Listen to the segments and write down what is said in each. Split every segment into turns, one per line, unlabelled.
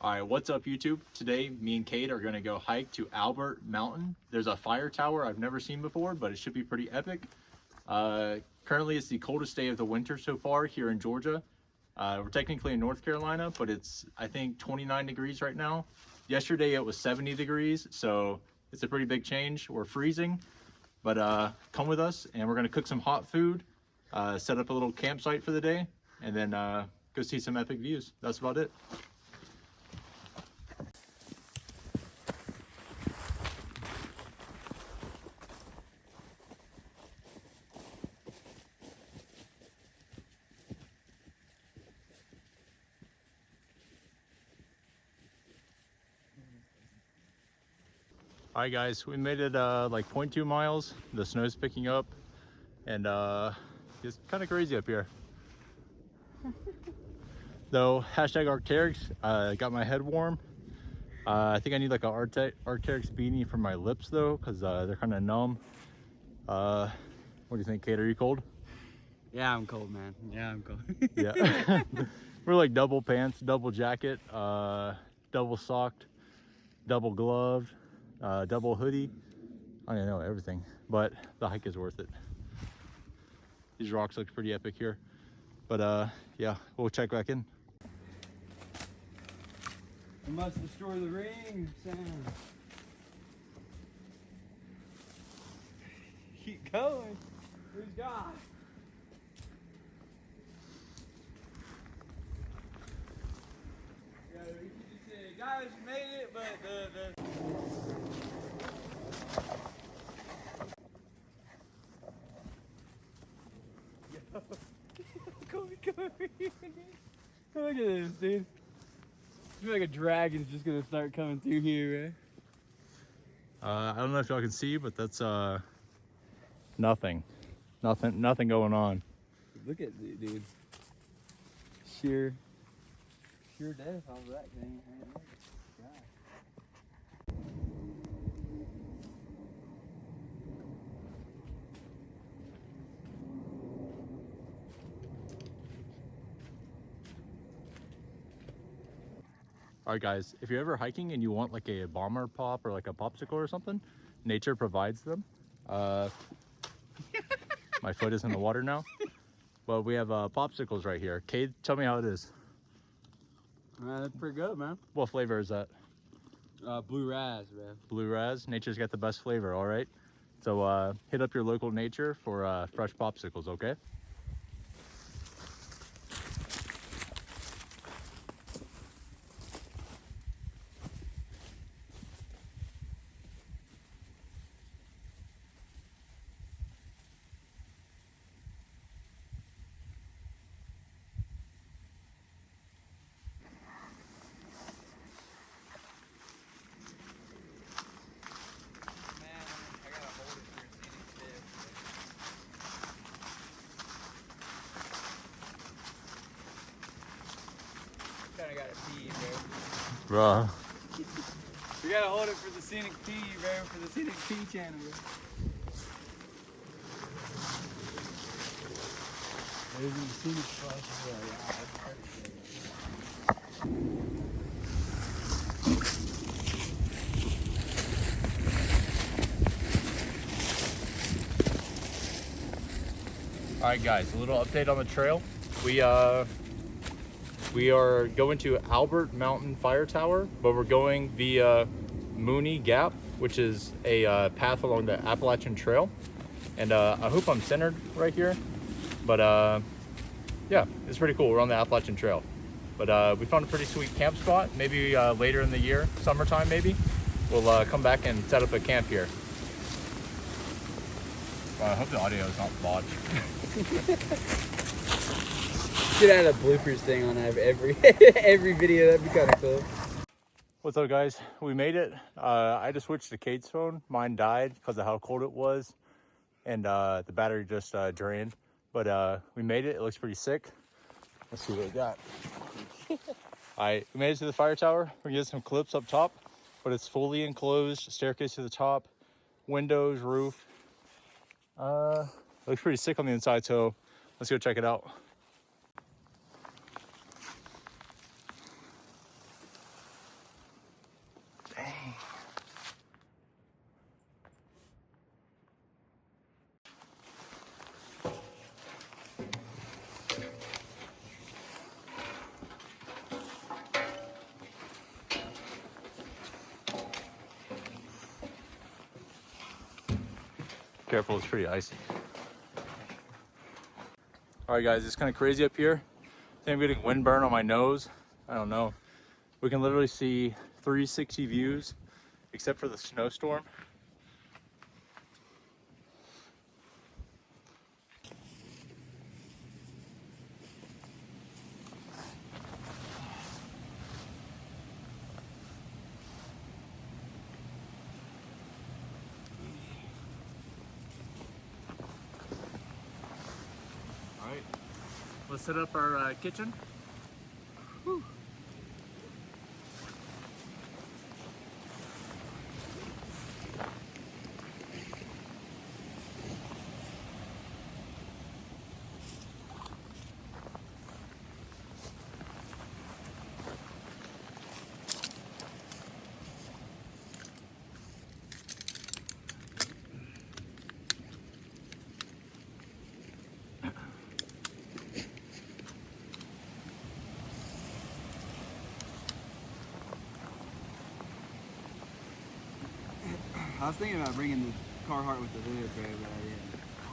All right, what's up YouTube? Today, me and Cade are gonna go hike to Albert Mountain. There's a fire tower I've never seen before, but it should be pretty epic. Currently, it's the coldest day of the winter so far here in Georgia. We're technically in North Carolina, but it's, I think, 29 degrees right now. Yesterday, it was 70 degrees, so it's a pretty big change. We're freezing, but come with us, and we're gonna cook some hot food, set up a little campsite for the day, and then go see some epic views. That's about it. All right guys, we made it like 0.2 miles. The snow's picking up and it's kind of crazy up here. Though, hashtag Arcteryx, got my head warm. I think I need like a Arcteryx beanie for my lips though, because they're kind of numb. What do you think, Cade? Are you cold?
Yeah, I'm cold, man. Yeah, I'm cold.
Yeah. We're like double pants, double jacket, double socked, double gloved. Double hoodie. I don't know everything, but the hike is worth it. These rocks look pretty epic here, but yeah, we'll check back in.
We must destroy the ring, Sam. Keep going. Who's God? Yeah, you just say, guys, you made it, but the Come over here. Look at this, dude. I feel like a dragon's just gonna start coming through here, right?
I don't know if y'all can see, but that's nothing going on.
Look at it, dude. Sheer death off that thing. Man. Look at God.
All right guys, if you're ever hiking and you want like a bomber pop or like a popsicle or something, nature provides them. My foot is in the water now, but we have popsicles right here. Cade, tell me how it is.
That's pretty good, man.
What flavor is that?
Blue raz, man.
Blue raz. Nature's got the best flavor. All right, so hit up your local Nature for fresh popsicles, okay?
Kinda gotta pee, bro.
Bruh.
We gotta hold it for the scenic pee, bro, for the scenic pee channel, bro. There's the scenic spot as well. Yeah, that's perfect.
All right guys, a little update on the trail. We are going to Albert Mountain Fire Tower, but we're going via Mooney Gap, which is a path along the Appalachian Trail. And I hope I'm centered right here, but yeah, it's pretty cool. We're on the Appalachian Trail, but we found a pretty sweet camp spot. Maybe later in the year, summertime maybe, we'll come back and set up a camp here. I hope the audio is not botched.
Should add a bloopers thing on every every video. That'd be kind of cool.
What's up guys, we made it. I just switched to Cade's phone. Mine died because of how cold it was, and the battery just drained, but we made it. It looks pretty sick. Let's see what we got. Alright, we made it to the fire tower. We're gonna get some clips up top, but it's fully enclosed, staircase to the top, windows, roof. Looks pretty sick on the inside, so let's go check it out. Careful, it's pretty icy. All right, guys, it's kind of crazy up here. I think I'm getting wind burn on my nose. I don't know. We can literally see 360 views, except for the snowstorm. All right, let's set up our kitchen. Whew.
I was thinking about bringing the Carhartt with the hood, bro, but I didn't.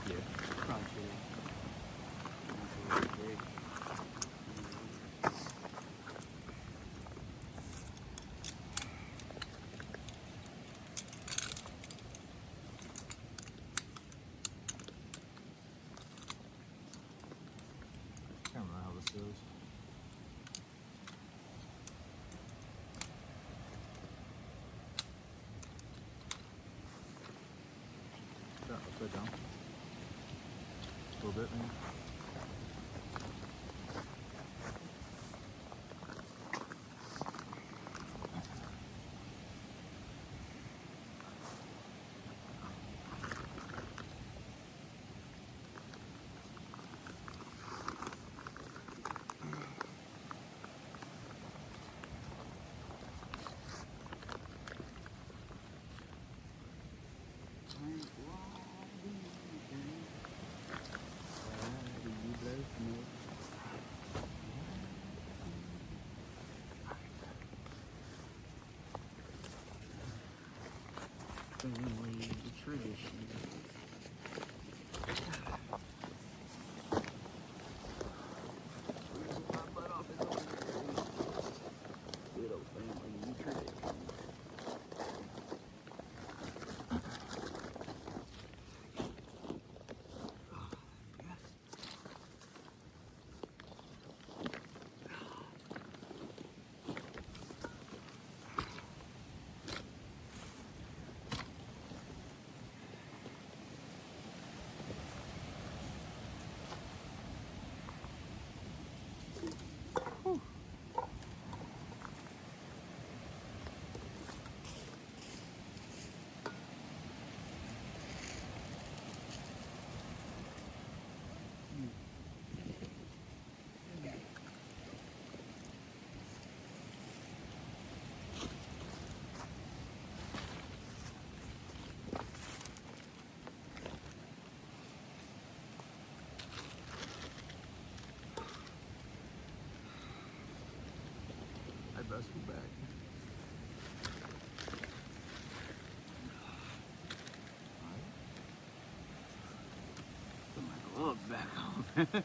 Yeah.
Probably should
I don't know how this goes. Upside down. A little bit, maybe.
family tradition. Good old family tradition.
I best go back.
Put my gloves back on.
Yeah.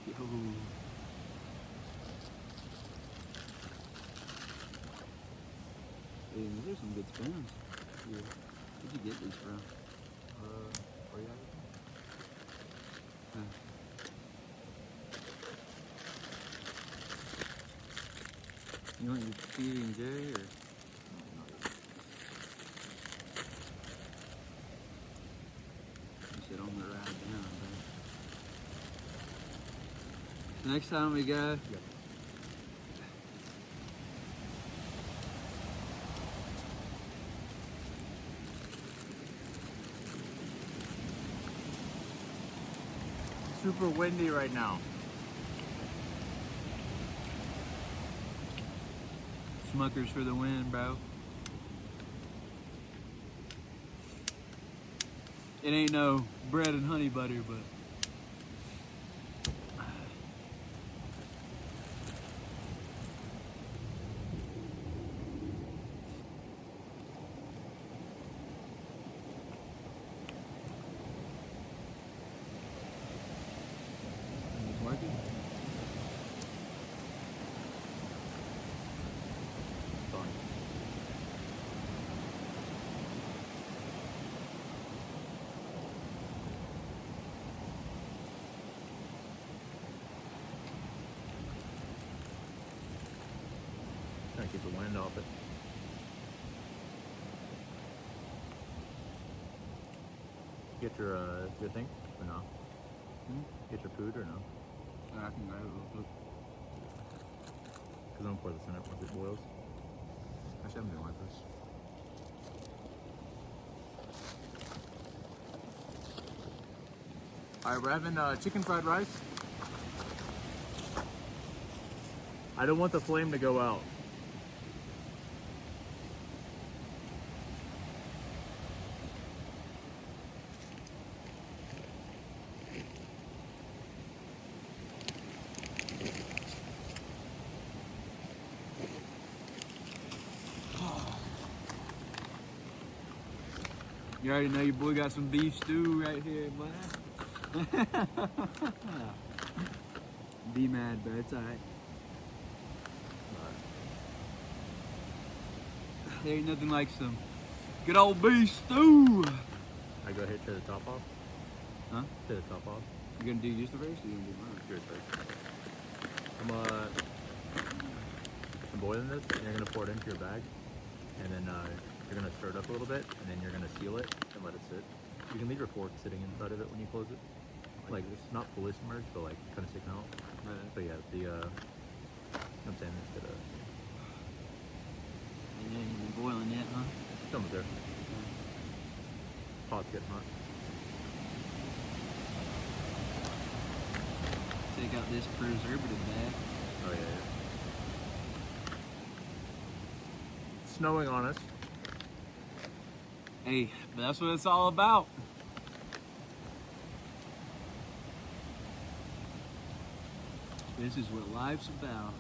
Yo. Hey, these are some good spoons. Yeah. Where'd you get these from?
Where you at?
Huh. You want your PB&J or? Next time we go.
Yep. Super windy right now.
Smuckers for the win, bro. It ain't no bread and honey butter, but
Trying to keep the wind off it. Get your thing or no? Get your food or no?
I can grab it real quick.
Because I'm gonna pour this in it once it boils. Actually, I'm gonna wipe this. All right, we're having chicken fried rice. I don't want the flame to go out.
You already know your boy got some beef stew right here, boy. Be mad, but it's alright. There ain't nothing like some good old beef stew.
I go ahead and tear the top off.
Huh?
Tear the top off.
You gonna do yours first or you gonna do mine?
Yours first. I'm boiling this, and you're gonna pour it into your bag, and then you're gonna stir it up a little bit, and then you're gonna seal it and let it sit. You can leave your fork sitting inside of it when you close it, like not fully submerged, but like kind of sticking out.
Right.
But yeah, I'm saying this to the.
It ain't even boiling yet, huh?
It's almost there. Pot's getting hot.
Take out this preservative bag.
Oh yeah. It's snowing on us.
Hey, but that's what it's all about. This is what life's about.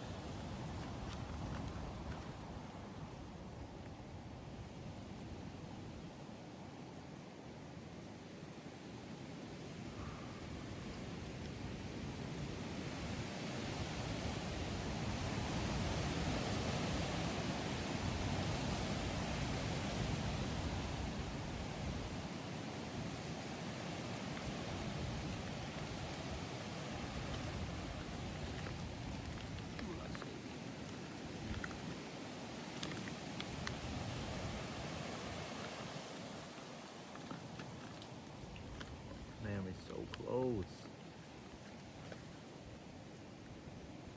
Man, we're so close.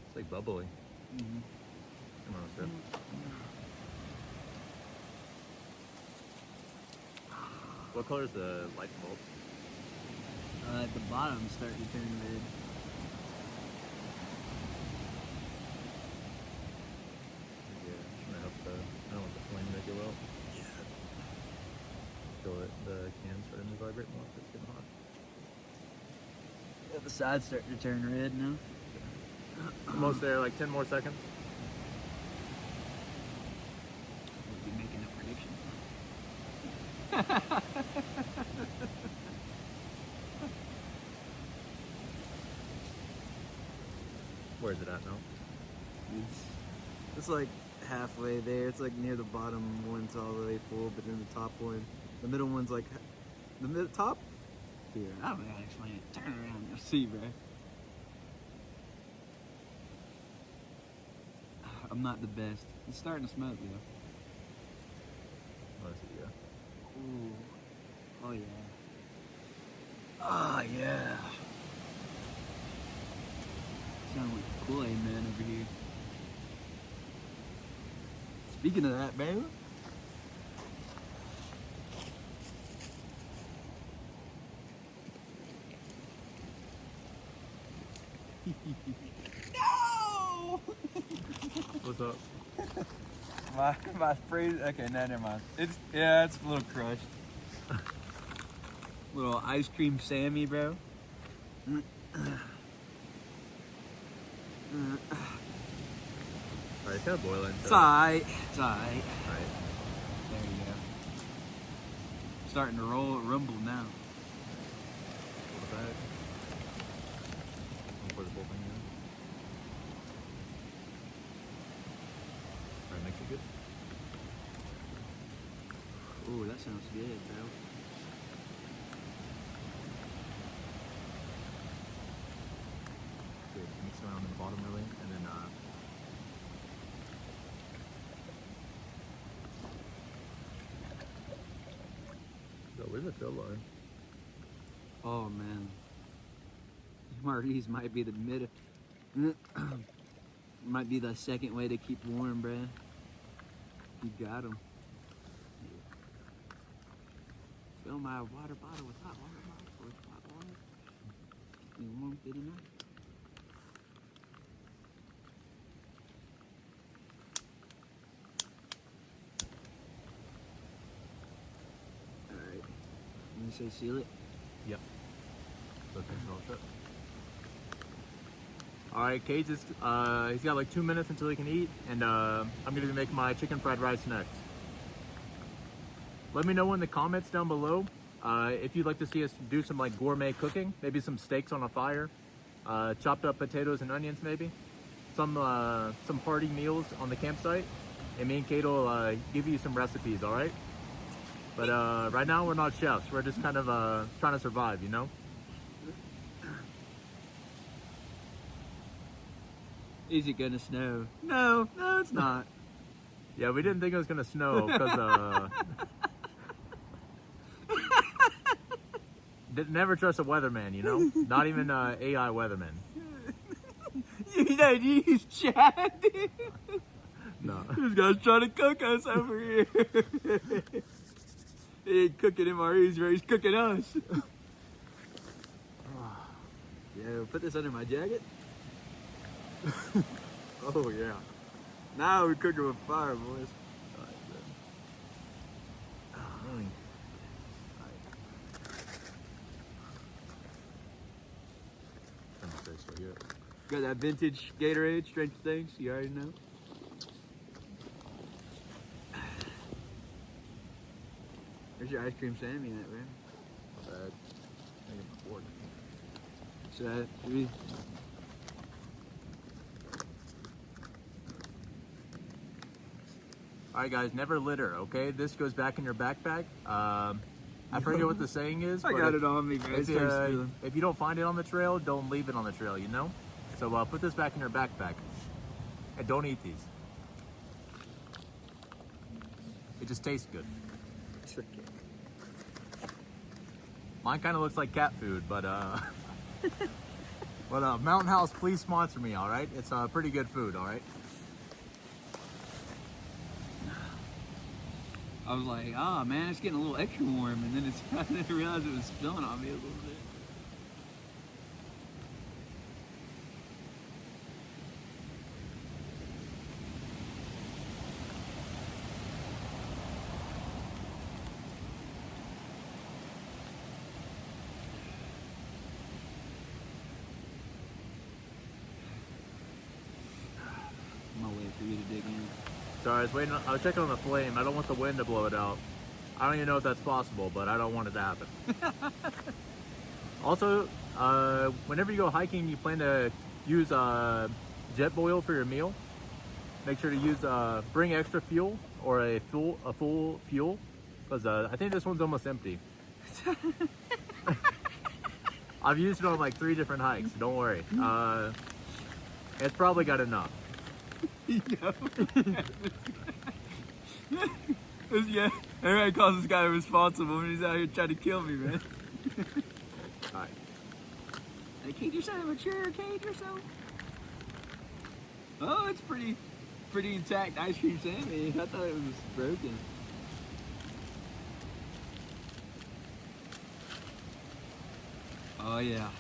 It's like bubbly.
Mm-hmm.
Come on, sir. What color is the light bulb?
At the bottom, starting to turn red.
Yeah, I'm gonna help I don't want the flame to go out. Feel it, the can's starting to vibrate more. It's getting hot.
The side's starting to turn red now.
Almost there, like 10 more seconds.
We'll be making a prediction.
Where is it at now?
It's like halfway there. It's like near the bottom one's all the way full, but then the top one, the middle one's like the top. Here, I don't know how to explain it. Turn around, you'll see, bro. I'm not the best. It's starting to smoke, though.
Let's see, yeah.
Ooh. Oh yeah. Ah yeah. sound like Kool-Aid Man over here. Speaking of that, man. No!
What's up?
My phrase. Okay, no, never mind. It's a little crushed. Little ice cream Sammy, bro.
Alright, it's kind of boiling.
It's alright. It's alright.
Alright.
There you go. Starting to rumble now.
What's that? I'll pour this whole thing in. Alright, mix it good.
Ooh, that sounds good, bro.
Good. Mix around in the bottom really, and then Yo, where's the fill line?
Oh man, MREs might be the might be the second way to keep warm, bruh. You got them. Fill my water bottle with hot water. You warm good enough? All right. You say seal it?
Yep. So it all shut. Alright, Cade's he's got like 2 minutes until he can eat, and I'm gonna make my chicken fried rice next. Let me know in the comments down below if you'd like to see us do some like gourmet cooking, maybe some steaks on a fire, chopped up potatoes and onions maybe, some hearty meals on the campsite, and me and Cade will give you some recipes, alright? But right now we're not chefs, we're just kind of trying to survive, you know?
Is it gonna snow? No, it's not.
Yeah, we didn't think it was gonna snow because never trust a weatherman, you know? Not even AI weatherman.
You know, use chat, dude.
No.
This guy's trying to cook us over here. He ain't cooking MREs, bro. He's cooking us. Yeah, put this under my jacket.
Oh yeah.
Now we're cooking with fire, boys.
Really?
Got that vintage Gatorade, Stranger Things. You already know. There's your ice cream Sammy in it, man.
Not bad. I get my board.
So, we...
Alright guys, never litter, okay? This goes back in your backpack. I forget what the saying is.
I
but
got it on me, man.
If you don't find it on the trail, don't leave it on the trail, you know? So put this back in your backpack. And don't eat these. It just tastes good. Mine kind of looks like cat food, but Mountain House, please sponsor me, all right? It's pretty good food, all right?
I was like, man, it's getting a little extra warm, and then I didn't realize it was spilling on me a little bit. I'm gonna wait for you to dig in.
Sorry, I was checking on the flame. I don't want the wind to blow it out. I don't even know if that's possible, but I don't want it to happen. Also, whenever you go hiking, you plan to use Jetboil for your meal. Make sure to use bring extra fuel or a full fuel, because I think this one's almost empty. I've used it on like 3 different hikes. Don't worry. It's probably got enough.
Yeah, everybody calls this guy responsible when he's out here trying to kill me, man.
Alright.
Hey, Cade, you're so mature, Cade, you're so... Oh, it's pretty intact ice cream sandwich. I thought it was broken. Oh yeah,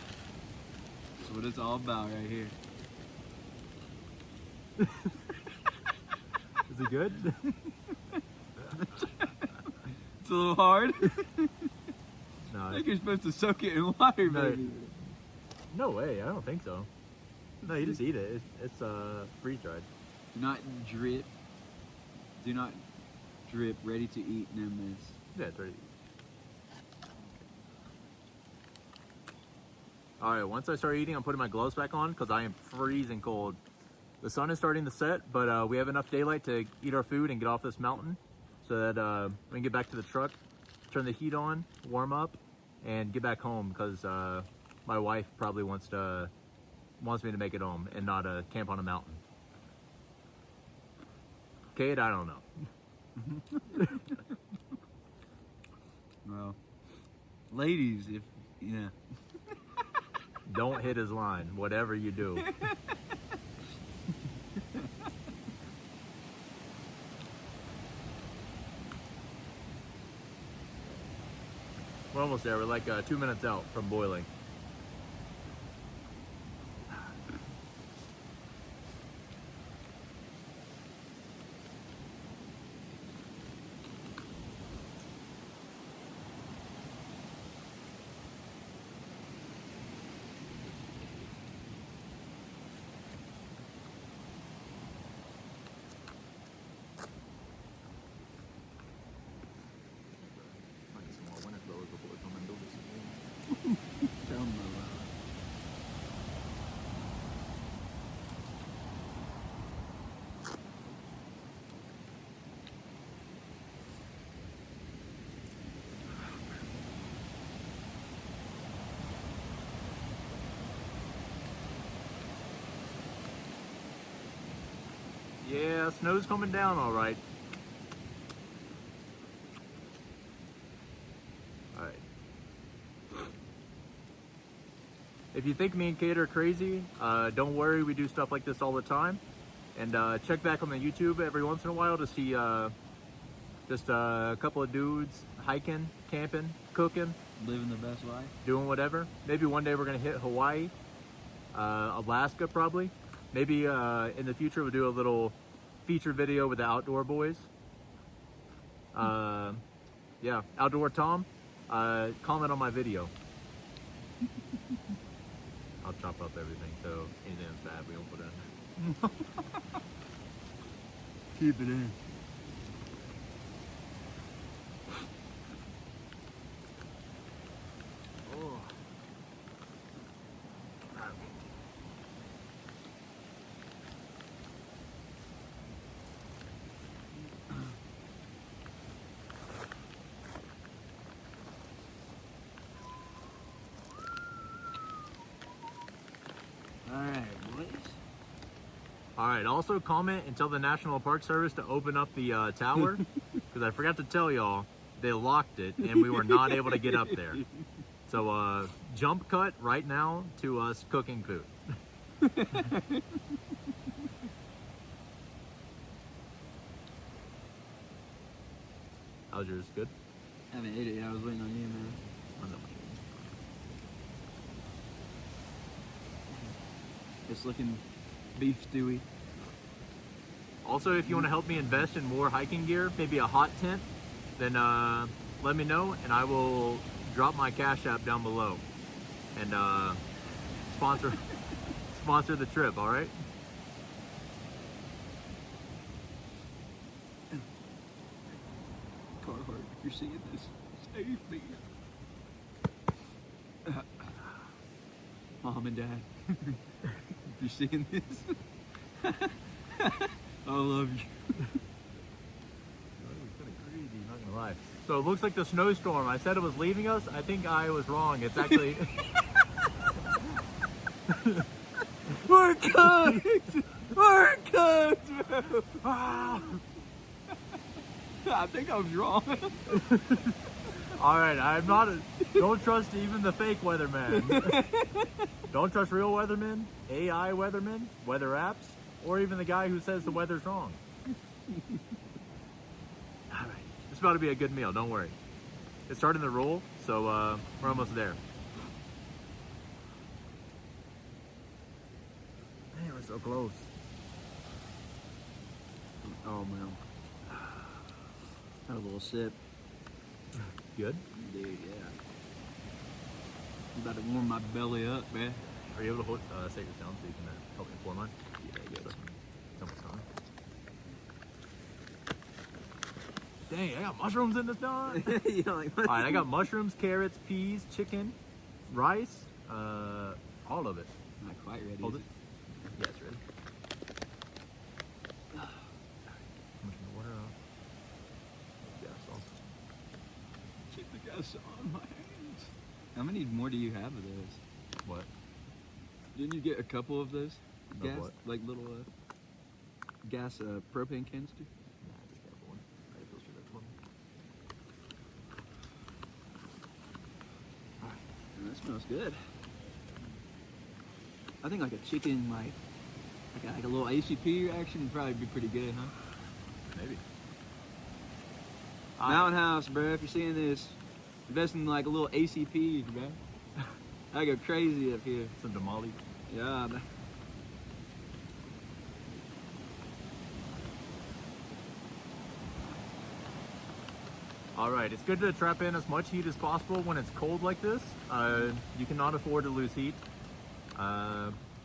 that's what it's all about right here.
Is it good?
It's a little hard.
No,
I think you're supposed to soak it in water,
No.
maybe.
no way. I don't think so. No, you just eat it. It's freeze dried.
Do not drip. Do not drip. Ready to eat, no miss.
Yeah, it's ready. All right, once I start eating, I'm putting my gloves back on because I am freezing cold. The sun is starting to set, but we have enough daylight to eat our food and get off this mountain so that we can get back to the truck, turn the heat on, warm up, and get back home because my wife probably wants me to make it home and not camp on a mountain. Cade, I don't know.
Well, ladies, if yeah.
Don't hit his line, whatever you do. We're almost there. We're like 2 minutes out from boiling.
Tell 'em about
Yeah, snow's coming down all right. All right. If you think me and Cade are crazy, don't worry, we do stuff like this all the time. And check back on the YouTube every once in a while to see just a couple of dudes hiking, camping, cooking,
living the best life.
doing whatever. Maybe one day we're gonna hit Hawaii, Alaska probably. Maybe in the future we'll do a little feature video with the outdoor boys. Yeah, Outdoor Tom, comment on my video. I'll chop up everything, so anything that's bad we won't put in.
Keep it in.
Oh.
Alright, boys.
All right, also comment and tell the National Park Service to open up the tower, because I forgot to tell y'all, they locked it and we were not able to get up there. So jump cut right now to us cooking food. How's yours? Good?
I haven't ate it yet. I was waiting on you, man.
I know.
It's looking beef stewy.
Also, if you want to help me invest in more hiking gear, maybe a hot tent, then let me know and I will drop my Cash App down below and sponsor the trip, all right?
Carhartt, if you're seeing this, save me. Mom and Dad, if you're seeing this, I love you.
Not gonna lie. So it looks like the snowstorm. I said it was leaving us. I think I was wrong. It's actually
We're cooked! We're cooked, bro!
ah!
I think I was wrong.
All right. I'm not. Don't trust even the fake weatherman. Don't trust real weathermen, AI weathermen, weather apps. or even the guy who says the weather's wrong. All right, it's about to be a good meal. Don't worry. It's starting to roll, so we're almost there. Man, we're so close.
Oh man. Had a little sip.
Good.
Dude, yeah. I'm about to warm my belly up, man.
Are you able to hold, set your sound so you can help me pour mine?
Yeah, I guess.
It's almost done. Dang, I got mushrooms in this dog.
You know, like,
All right, I got mushrooms, carrots, peas, chicken, rice, all of it.
Not quite ready.
Hold
is
it. Yeah, it's ready. I'm gonna turn the water off. Gas off.
Keep the gas on my hands. How many more do you have of those?
What?
Didn't you get a couple of those?
Of
Gas,
what?
like little gas propane canister?
Nah, I just grabbed one. I feel sure that's one.
Oh, that smells good. I think like a chicken, like a little ACP reaction would probably be pretty good, huh?
Maybe.
Mountain House, bro. If you're seeing this, invest in like a little ACP, bro. I go crazy up here.
Some tamales.
Yeah. Man.
All right, it's good to trap in as much heat as possible when it's cold like this. You cannot afford to lose heat.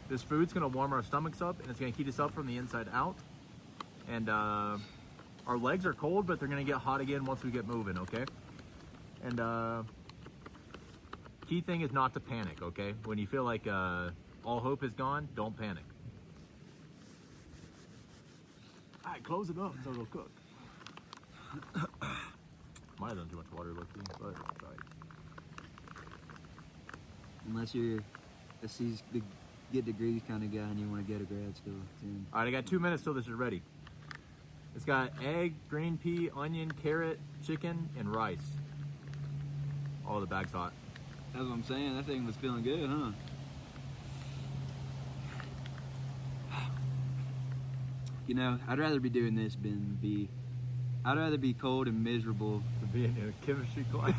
This food's gonna warm our stomachs up and it's gonna heat us up from the inside out. And our legs are cold, but they're gonna get hot again once we get moving, okay? And key thing is not to panic, okay? When you feel like all hope is gone, don't panic. All right, close it up so it'll cook. Might have done too much water, luckily, but it's all right.
Unless you're a get degrees kind of guy and you want to go to grad school. Soon.
All right, I got 2 minutes till this is ready. It's got egg, green pea, onion, carrot, chicken, and rice. Oh, the bag's hot.
That's what I'm saying. That thing was feeling good, huh? You know, I'd rather be doing this I'd rather be cold and miserable
To be in a chemistry class.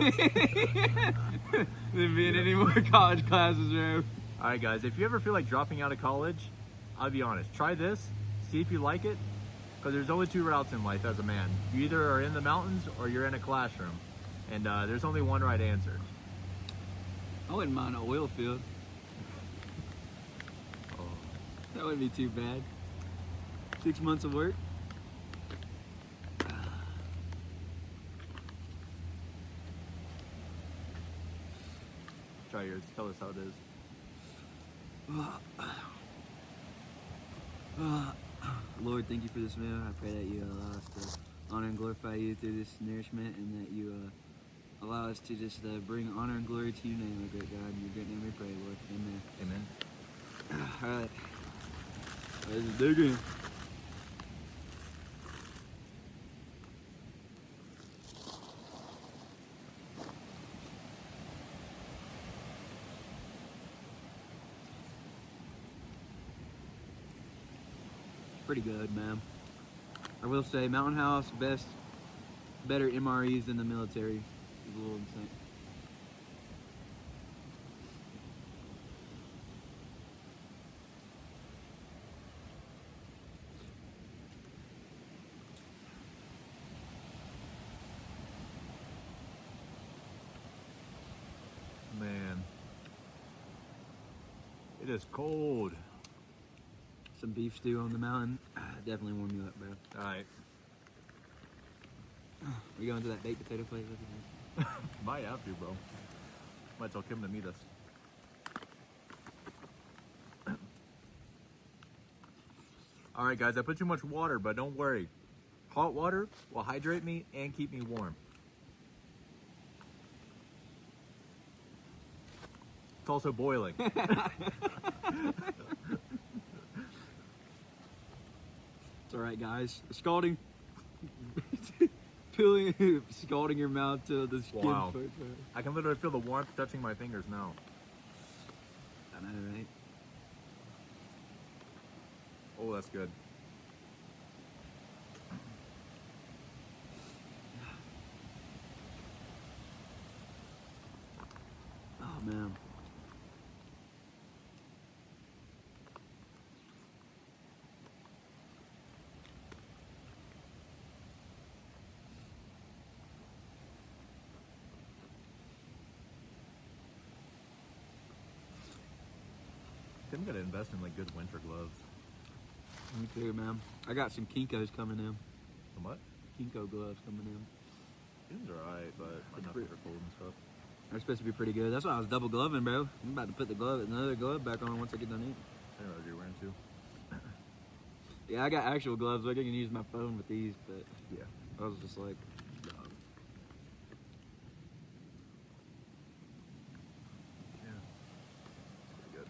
than be in any more college classes, bro.
All right, guys, if you ever feel like dropping out of college, I'll be honest. Try this, see if you like it, because there's only 2 routes in life as a man. You either are in the mountains or you're in a classroom, and there's only one right answer.
I wouldn't mind an oil field.
Oh.
That wouldn't be too bad. 6 months of work.
Try yours. Tell us how it is.
Lord, thank you for this meal. I pray that you allow us to honor and glorify you through this nourishment, and that you allow us to just bring honor and glory to your name, O great God. In your great name we pray, Lord. Amen.
Amen.
All right. Let's dig in. Pretty good, man. I will say, Mountain House, better MREs than the military. It's a little insane.
Man. It is cold.
Some beef stew on the mountain. Definitely warm you up, bro.
All right.
We going to that baked potato place?
Might have to, bro. Might tell Kim to meet us. All right, guys, I put too much water, but don't worry. Hot water will hydrate me and keep me warm. It's also boiling.
It's all right, guys. Scalding, scalding your mouth to the skin.
Wow. I can literally feel the warmth touching my fingers now.
I know, right?
Oh, that's good.
Oh man.
I'm gonna invest in like good winter gloves.
Me too, man. I got some Kinkos coming in.
Some what?
Kinko gloves coming in.
These are alright, but enough for cold and stuff.
They're supposed to be pretty good. That's why I was double gloving, bro. I'm about to put another glove back on once I get done eating.
I know what you're wearing too.
Yeah, I got actual gloves. Like I can use my phone with these, but
Yeah.
I was just like, no.
Yeah. Pretty good.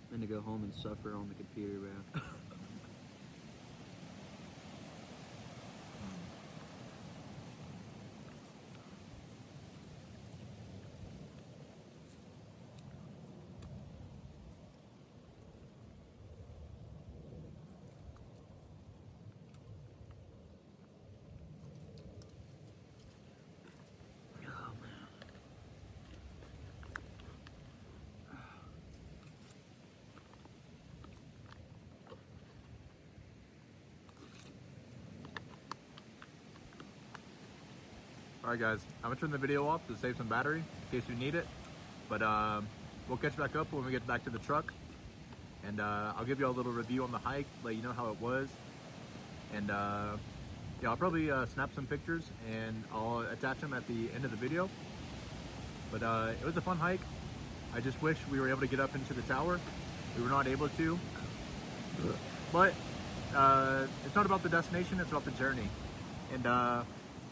I'm gonna go home and suffer on the computer, bro.
Alright guys, I'm gonna turn the video off to save some battery in case we need it. But we'll catch back up when we get back to the truck. And I'll give you a little review on the hike, let you know how it was. And yeah, I'll probably snap some pictures and I'll attach them at the end of the video. But it was a fun hike. I just wish we were able to get up into the tower. We were not able to. But it's not about the destination, it's about the journey. And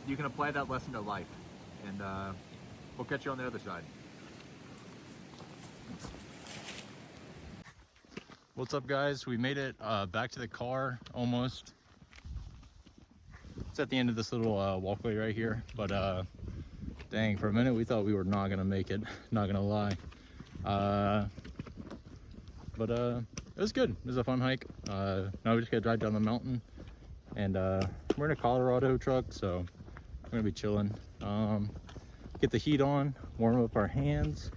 you can apply that lesson to life. And we'll catch you on the other side. What's up guys? We made it back to the car almost. It's at the end of this little walkway right here, but dang, for a minute we thought we were not gonna make it, not gonna lie. But it was good. It was a fun hike. Now we just gotta drive down the mountain, and we're in a Colorado truck, so we're gonna be chilling. Get the heat on, warm up our hands,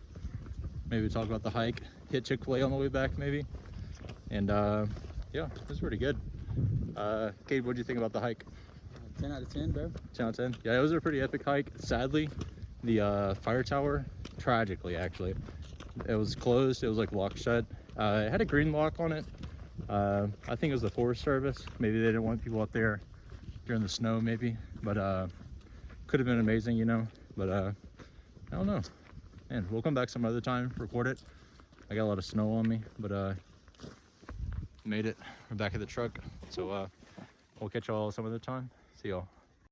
maybe talk about the hike, hit Chick-fil-A on the way back maybe. And yeah, it was pretty good. Cade, what do you think about the hike?
10 out of 10, bro.
10 out of 10? Yeah, it was a pretty epic hike. Sadly, the fire tower, tragically actually, it was closed. It was like locked shut. It had a green lock on it. I think it was the Forest Service. Maybe they didn't want people up there during the snow maybe, but could have been amazing, you know. But I don't know. Man, we'll come back some other time, record it. I got a lot of snow on me, but made it. We're back at the truck, so we'll catch y'all some other time. See y'all.